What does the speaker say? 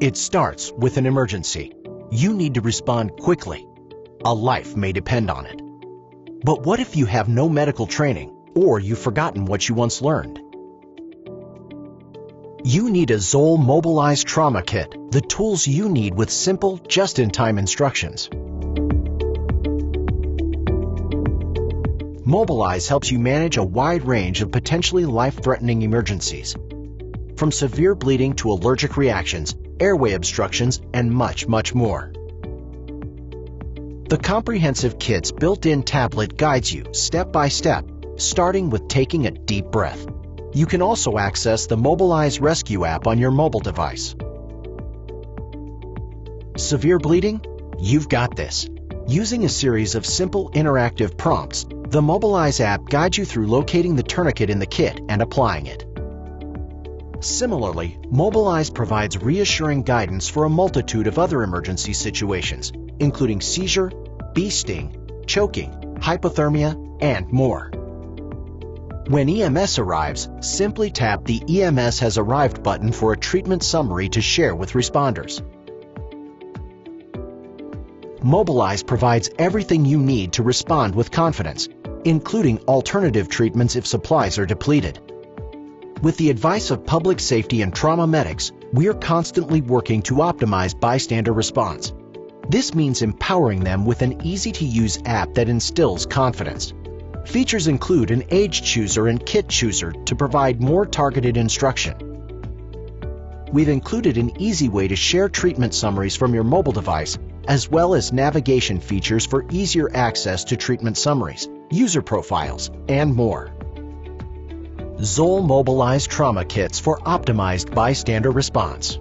It starts with an emergency. You need to respond quickly. A life may depend on it. But what if you have no medical training or you've forgotten what you once learned? You need a ZOLL Mobilize Trauma Kit, the tools you need with simple, just-in-time instructions. Mobilize helps you manage a wide range of potentially life-threatening emergencies, from severe bleeding to allergic reactions, airway obstructions, and much, much more. The comprehensive kit's built-in tablet guides you step by step, starting with taking a deep breath. You can also access the Mobilize Rescue app on your mobile device. Severe bleeding? You've got this. Using a series of simple interactive prompts, the Mobilize app guides you through locating the tourniquet in the kit and applying it. Similarly, Mobilize provides reassuring guidance for a multitude of other emergency situations, including seizure, bee sting, choking, hypothermia, and more. When EMS arrives, simply tap the EMS has arrived button for a treatment summary to share with responders. Mobilize provides everything you need to respond with confidence, including alternative treatments if supplies are depleted. With the advice of public safety and trauma medics, we are constantly working to optimize bystander response. This means empowering them with an easy-to-use app that instills confidence. Features include an age chooser and kit chooser to provide more targeted instruction. We've included an easy way to share treatment summaries from your mobile device, as well as navigation features for easier access to treatment summaries, user profiles, and more. ZOLL Mobilize Trauma Kits for optimized bystander response.